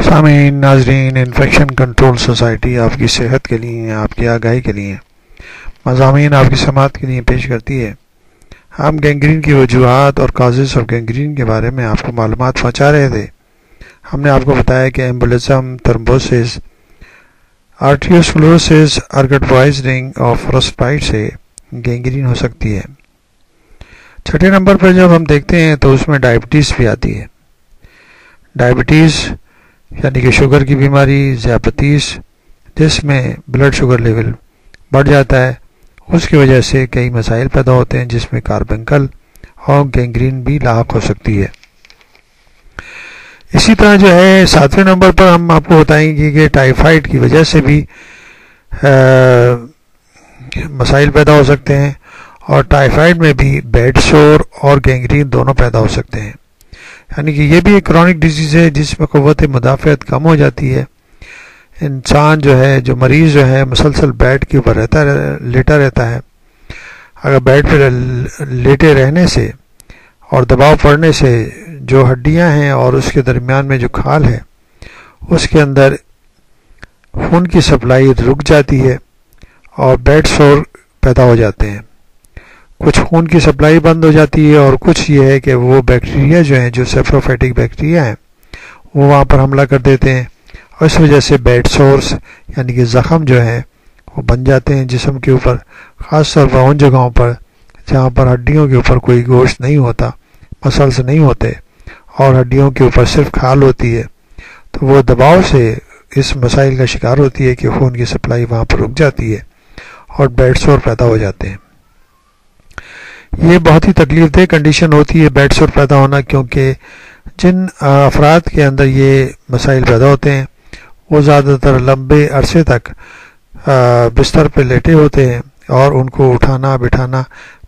سامعین ناظرین، infection control society آپ کی صحت کے لیے، آپ کی آگاہی کے لیے مضامین آپ کی سماعت کے لیے پیش کرتی ہے۔ ہم گینگرین کی وجوہات اور کازز آف گینگرین کے بارے میں آپ کو معلومات پہنچا رہے تھے۔ ہم نے آپ کو بتایا کہ ایمبولزم، تھرمبوسس، آرٹریوسکلوروسس، ارگٹ آف فروسٹائٹ سے گینگرین ہو سکتی ہے۔ چھٹے نمبر پر جب ہم دیکھتے ہیں تو اس میں ڈائبٹیز بھی آتی ہے۔ ڈائبٹیز یعنی کہ شوگر کی بیماری، ذیابطیس، جس میں بلڈ شوگر لیول بڑھ جاتا ہے، اس کی وجہ سے کئی مسائل پیدا ہوتے ہیں جس میں کاربنکل اور گینگرین بھی لاحق ہو سکتی ہے۔ اسی طرح جو ہے 7ویں نمبر پر ہم آپ کو بتائیں گے کہ ٹائیفائڈ کی وجہ سے بھی مسائل پیدا ہو سکتے ہیں، اور ٹائیفائڈ میں بھی بیڈ سور اور گینگرین دونوں پیدا ہو سکتے ہیں۔ یعنی کہ یہ بھی ایک کرونک ڈیزیز ہے جس میں قوت مدافعت کم ہو جاتی ہے۔ انسان جو ہے، جو مریض جو ہے، مسلسل بیڈ کے اوپر لیٹا رہتا ہے۔ اگر بیڈ پہ لیٹے رہنے سے اور دباؤ پڑنے سے جو ہڈیاں ہیں اور اس کے درمیان میں جو کھال ہے، اس کے اندر خون کی سپلائی رک جاتی ہے اور بیڈ سور پیدا ہو جاتے ہیں۔ کچھ خون کی سپلائی بند ہو جاتی ہے، اور کچھ یہ ہے کہ وہ بیکٹیریا جو ہیں، جو سیپروفائٹک بیکٹیریا ہیں، وہ وہاں پر حملہ کر دیتے ہیں، اور اس وجہ سے بیڈ سورس یعنی کہ زخم جو ہیں وہ بن جاتے ہیں جسم کے اوپر، خاص طور پر ان جگہوں پر جہاں پر ہڈیوں کے اوپر کوئی گوشت نہیں ہوتا، مسلس نہیں ہوتے، اور ہڈیوں کے اوپر صرف کھال ہوتی ہے، تو وہ دباؤ سے اس مسائل کا شکار ہوتی ہے کہ خون کی سپلائی وہاں پر رک جاتی ہے اور بیڈ سور پیدا ہو جاتے ہیں۔ یہ بہت ہی تکلیف دہ کنڈیشن ہوتی ہے بیڈ سور پیدا ہونا، کیونکہ جن افراد کے اندر یہ مسائل پیدا ہوتے ہیں وہ زیادہ تر لمبے عرصے تک بستر پہ لیٹے ہوتے ہیں، اور ان کو اٹھانا بٹھانا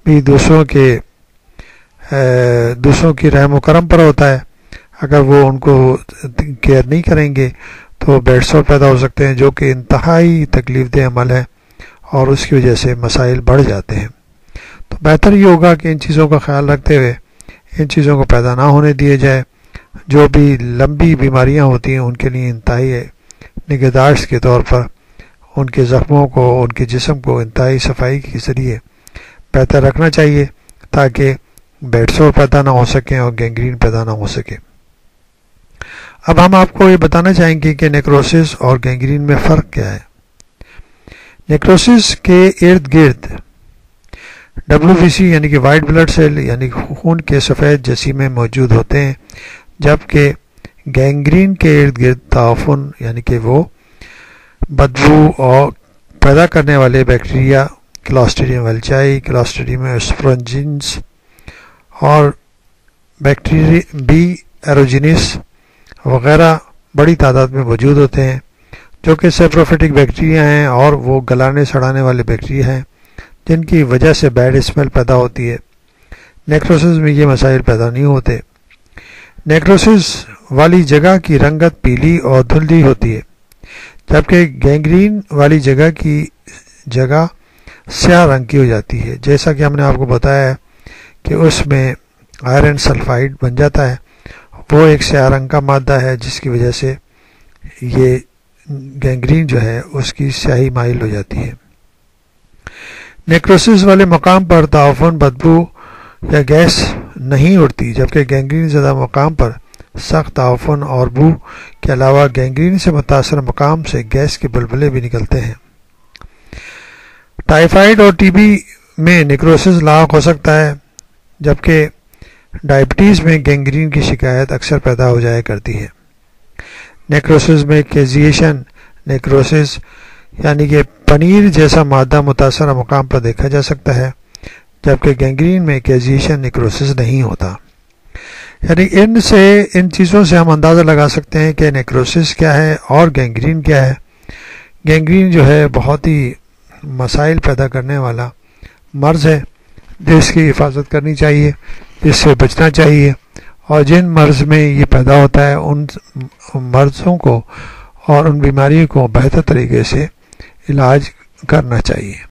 بھی دوسروں کی رحم و کرم پر ہوتا ہے۔ اگر وہ ان کو کیئر نہیں کریں گے تو بیڈ سور پیدا ہو سکتے ہیں، جو کہ انتہائی تکلیف دہ عمل ہے، اور اس کی وجہ سے مسائل بڑھ جاتے ہیں۔ تو بہتر یہ ہوگا کہ ان چیزوں کا خیال رکھتے ہوئے ان چیزوں کو پیدا نہ ہونے دیے جائے۔ جو بھی لمبی بیماریاں ہوتی ہیں ان کے لیے انتہائی نگہداشت کے طور پر ان کے زخموں کو، ان کے جسم کو انتہائی صفائی کے ذریعے بہتر رکھنا چاہیے، تاکہ بیڈ سور پیدا نہ ہو سکیں اور گینگرین پیدا نہ ہو سکے۔ اب ہم آپ کو یہ بتانا چاہیں گے کہ نیکروسس اور گینگرین میں فرق کیا ہے۔ نیکروسس کے ارد گرد WBC یعنی کہ وائٹ بلڈ سیل یعنی خون کے سفید جسیمے موجود ہوتے ہیں، جبکہ گینگرین کے ارد گرد تعفن یعنی کہ وہ بدبو اور پیدا کرنے والے بیکٹیریا، کلاسٹریڈیم ویلچائی، کلاسٹریڈیم اسپرنجنس اور بیکٹیریا بی ایروجینس وغیرہ بڑی تعداد میں موجود ہوتے ہیں، جو کہ سیپروفائٹک بیکٹیریا ہیں، اور وہ گلانے سڑانے والے بیکٹیریا ہیں جن کی وجہ سے بیڈ اسمیل پیدا ہوتی ہے۔ نیکروسس میں یہ مسائل پیدا نہیں ہوتے۔ نیکروسس والی جگہ کی رنگت پیلی اور دھندلی ہوتی ہے، جبکہ گینگرین والی جگہ کی جگہ سیاہ رنگ کی ہو جاتی ہے، جیسا کہ ہم نے آپ کو بتایا ہے کہ اس میں آئرن سلفائڈ بن جاتا ہے، وہ ایک سیاہ رنگ کا مادہ ہے جس کی وجہ سے یہ گینگرین جو ہے اس کی سیاہی مائل ہو جاتی ہے۔ نیکروسس والے مقام پر تعفن، بدبو یا گیس نہیں اڑتی، جبکہ گینگرین زدہ مقام پر سخت تعفن اور بو کے علاوہ گینگرین سے متاثر مقام سے گیس کے بلبلے بھی نکلتے ہیں۔ ٹائیفائڈ اور TB میں نیکروسس لاحق ہو سکتا ہے، جبکہ ڈائبٹیز میں گینگرین کی شکایت اکثر پیدا ہو جایا کرتی ہے۔ نیکروسس میں کیزیشن نیکروسس یعنی کہ پنیر جیسا مادہ متاثرہ مقام پر دیکھا جا سکتا ہے، جبکہ گینگرین میں کیزیشن نیکروسس نہیں ہوتا۔ یعنی ان چیزوں سے ہم اندازہ لگا سکتے ہیں کہ نیکروسس کیا ہے اور گینگرین کیا ہے۔ گینگرین جو ہے بہت ہی مسائل پیدا کرنے والا مرض ہے، جس کی حفاظت کرنی چاہیے، جس سے بچنا چاہیے، اور جن مرض میں یہ پیدا ہوتا ہے ان مرضوں کو اور ان بیماریوں کو بہتر طریقے سے علاج کرنا چاہیے۔